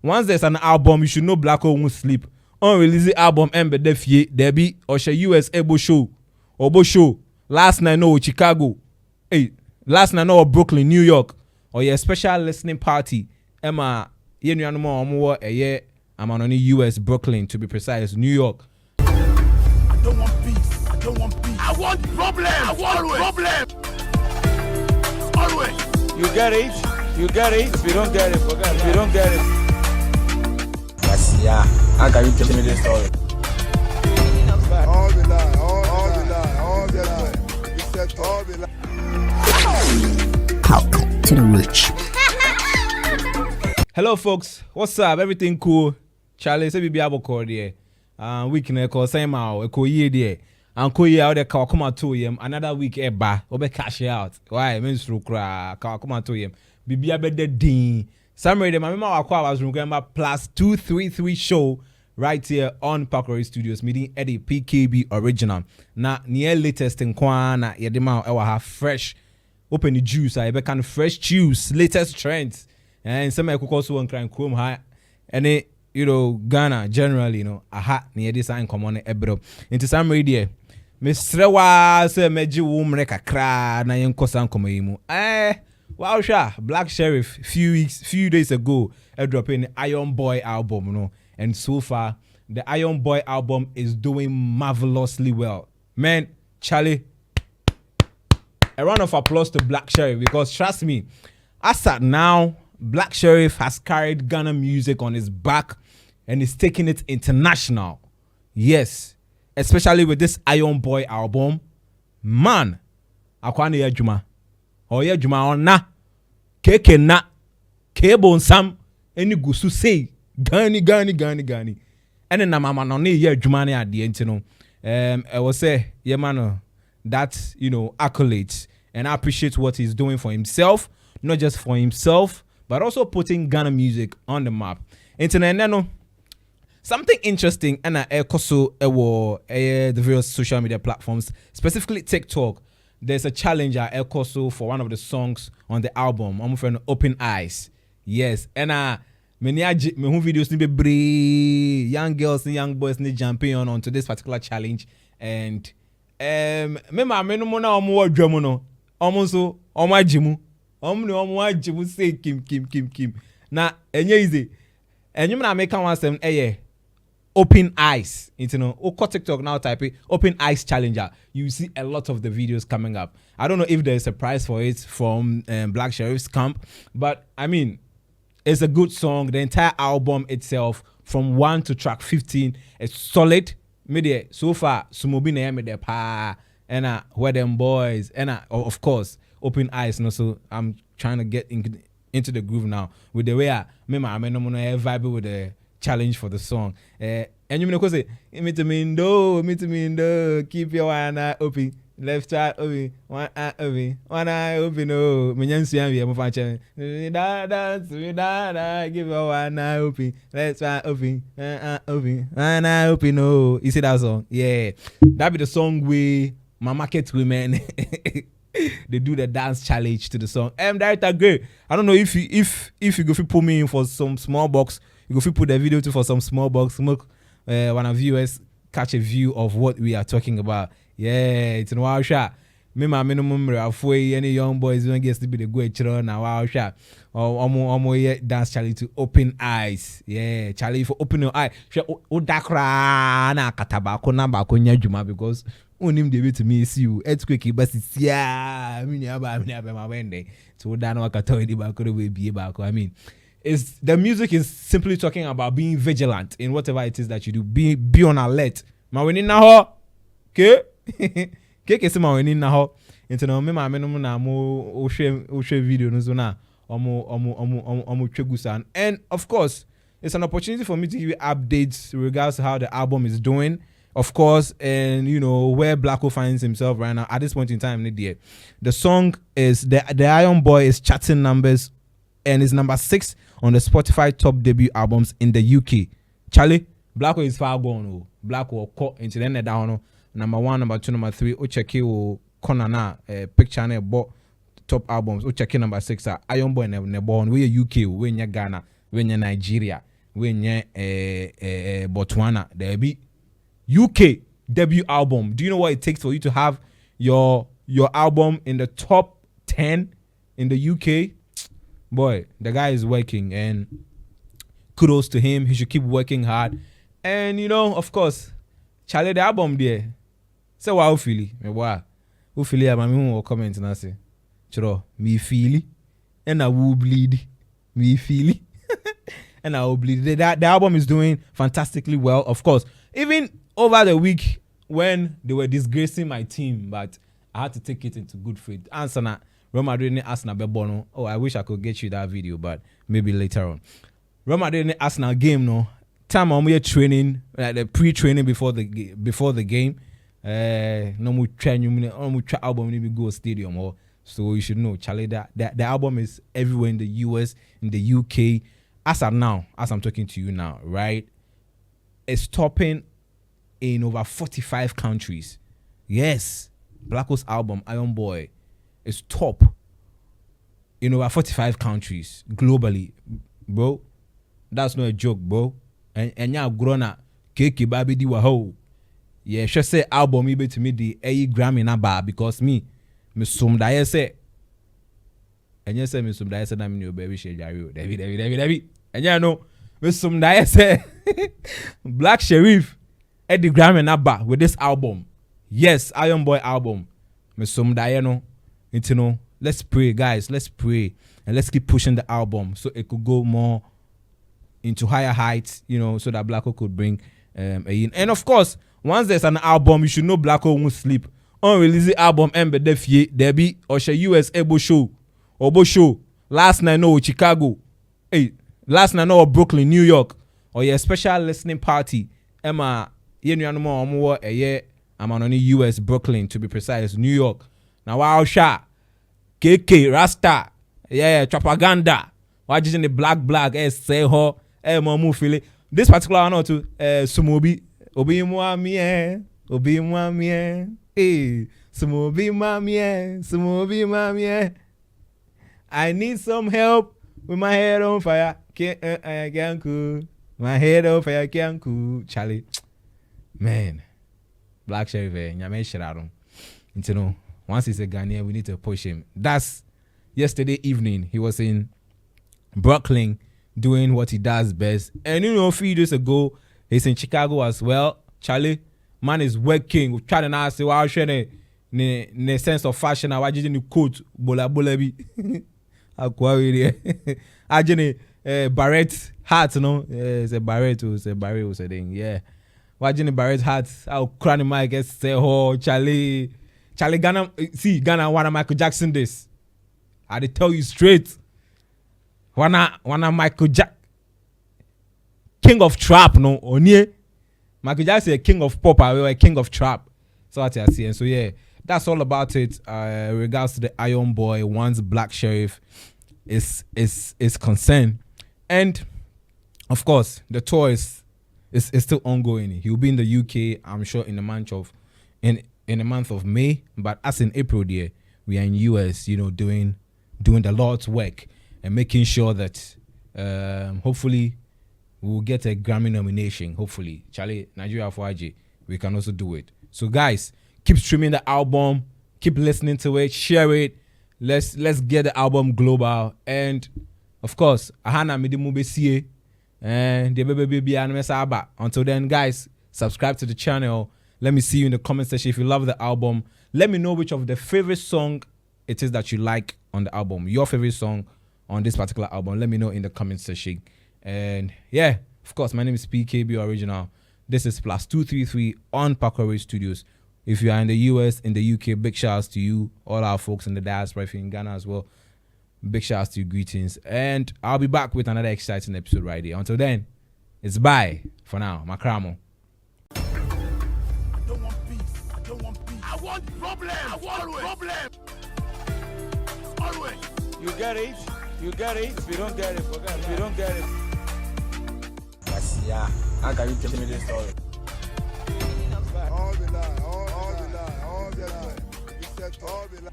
once there's an album, you should know Blacko won't sleep. On release the album, there be or US Ebo show, Obo show. Last night no Chicago, hey, last night no Brooklyn, New York, or your special listening party. Emma, you know more a year. I'm on the US Brooklyn to be precise, New York. I don't want peace. I don't want peace. I want problem. I want problem. Always. You get it. You get it. If you don't get it, forget it. If you don't get it. Yes, yeah. How can you tell me this story? All the lie. All the lie. All the lie. You said all the lie. Welcome to the rich. Hello, folks. What's up? Everything cool? Charlie, say we be able to there. Week na call same out. Ko ye there. And ko ye out there ka come to yem. Another week eba. Obe cash out. Why? Means through cra. Ka come to yem. Bibi abede din. Summary de mama wakwa was remember plus 233 show right here on Pakori Studios meeting Eddie PKB original. Na near latest in na yedema ewa ha fresh open the juice. I be kind of fresh juice latest trends. And some I could also on crying chrome high and it, you know, Ghana generally, you know, a hat near this sign come on ebro into some radio. Mr. Was a meji woman kra na yen kosan komo wow sha Black Sherif few days ago drop in the Iron Boy album, you know, and so far the Iron Boy album is doing marvelously well. Man, Charlie, a round of applause to Black Sherif because trust me, as at now Black Sherif has carried Ghana music on his back and is taking it international. Yes, especially with this Iron Boy album. Man, akwane ya juma. Oye juma ona. Keke na. Kebo nsam. Eni gusu say. Gani. Ene na mama no ne ya juma ne ade ntino. I will say, yeah man, that, you know, accolades. And I appreciate what he's doing for himself. Not just for himself, but also putting Ghana music on the map. Internet, no, something interesting, and also the various social media platforms, specifically TikTok. There's a challenge at also for one of the songs on the album. I'm from Open Eyes. Yes, and many videos need young girls and young boys need jumping onto this particular challenge. And remember, Jimu say Kim. Na enye easy. Enye na make one sem Open Eyes. You know, oko TikTok now type it Open Eyes Challenger. You see a lot of the videos coming up. I don't know if there's a prize for it from Black Sherif's camp, but I mean, it's a good song. The entire album itself, from 1 to track 15, is solid. Media so far, Sumobi na me de pa, and where them boys, and of course. Open Eyes, no, so I'm trying to get into the groove now with the way I'm vibing with the challenge for the song. And you know, say, me to me, keep your one eye open, left eye open, one eye open, one eye open. Oh, me nyansi am here, mo fan chen. Da, give your one eye open, left eye open, one eye open. Oh, you see that song? Yeah, that be the song we my market women. They do the dance challenge to the song. Director great. I don't know if you go put me in for some small box, you go put the video to for some small box. Look, when our viewers catch a view of what we are talking about. Yeah, it's a wow shot. Me my minimum halfway any young boys when gets to be the good children now wow shot. Or dance challenge to Open Eyes. Yeah, Charlie for open your eye. Odakra na katabako na bako nyajuma because unim de to me see you earthquake but it's yeah mini aba my wende so that no akato di bako we be bako. I mean, it's the music is simply talking about being vigilant in whatever it is that you do. Be on alert. Ma we na ho ke ke se ma we na ho into no me ma me no na mo o hwe video no so na omo twegusan. And of course, it's an opportunity for me to give you updates in regards to how the album is doing. Of course, and you know where Blacko finds himself right now at this point in time. The song is the Iron Boy is charting numbers and is number 6 on the Spotify top debut albums in the UK. Charlie, Blacko is far gone. Oh. Blacko caught into the end down. Number 1, number 2, number 3. O check you corner na picture na bought top albums. O check number 6. Iron Boy ne born. We UK. We in Ghana. We in Nigeria. when Botswana there be UK debut album. Do you know what it takes for you to have your album in the top 10 in the UK? Boy, the guy is working, and kudos to him. He should keep working hard. And of course, Charlie, the album there. So how feel it? Who feel it? I'm going to comment and I say, Chiro, me feel it, and I will bleed. Me feel it, and I will bleed. The album is doing fantastically well, of course. Even over the week when they were disgracing my team, but I had to take it into good faith. Answer na Real Madrid Arsenal Bebono. Oh, I wish I could get you that video, but maybe later on. Real Madrid Arsenal game, no time on we training, like the pre-training before the game. No more training, no more album need to go stadium or so. You should know, Charlie, that the album is everywhere in the US, in the UK. As I'm talking to you now, right? It's topping in over 45 countries. Yes, Black Coast album Iron Boy is top in over 45 countries globally, bro. That's not a joke, bro. And yeah, grown up, Keke Baby di waho. Yeah, she say album me to me the A Grammy na ba because me sum da say. And you say me sum da say na me no baby she jari. David. And yeah no, me sum da say Black Sherif Eddie Grammy na ba with this album. Yes, Iron Boy album. Me sum da no. Let's pray, guys. Let's pray and let's keep pushing the album so it could go more into higher heights, so that Blacko could bring and of course, once there's an album, you should know Blacko won't sleep. Unreleased album there be Osha US Ebo show last night no Chicago, last night no Brooklyn, New York, or your special listening party. Emma I'm on US Brooklyn to be precise, New York. Now wow shot KK Rasta, propaganda. Why just in the black say ho mamu feel it. This particular one to Sumobi Obi Mwami Sumobi Mami. I need some help with my head on fire. Can't cool. My head on fire can't cool. Charlie, man, Black Sherif nyame shiraron. Once he's a Ghanaian, we need to push him. That's yesterday evening. He was in Brooklyn doing what he does best. And a few days ago, he's in Chicago as well. Charlie, man is working. We're trying to say, well, in the sense of fashion, I just in the coat, bola bi. I just Barrett hat, it's a Barrett, it's a thing. Yeah. Watching the Barrett hat, I'll cry the mic and say, oh, Charlie, Ghana, one of Michael Jackson this. I did tell you straight. Wanna Michael Jack, king of trap, no? Onye Michael Jackson a king of pop, or a king of trap. So what I see, and so yeah, that's all about it. Regards to the Iron Boy, once Black Sherif is concerned, and of course the tour is still ongoing. He'll be in the UK, I'm sure, in the month of May. But as in April, there we are in US, doing the Lord's work. And making sure that hopefully we'll get a Grammy nomination. Hopefully, Charlie, Nigeria for IG, we can also do it. So guys, keep streaming the album, keep listening to it, share it. Let's get the album global. And of course, ahana midimube sie and the baby anime. Until then, guys, subscribe to the channel. Let me see you in the comment section if you love the album. Let me know which of the favorite song it is that you like on the album. Your favorite song on this particular album. Let me know in the comment section. And yeah, of course, my name is PKB Original. This is +233 on Parkway Studios. If you are in the US, in the UK, big shouts to you, all our folks in the diaspora. If you're in Ghana as well, big shouts to you, greetings. And I'll be back with another exciting episode right here. Until then, it's bye for now. Makramo. I don't want peace. I want problem. Always. You get it? If you don't get it, forget it. If you don't get it. Yes, yeah. How can you tell me this story? All the lie. You said all the lie.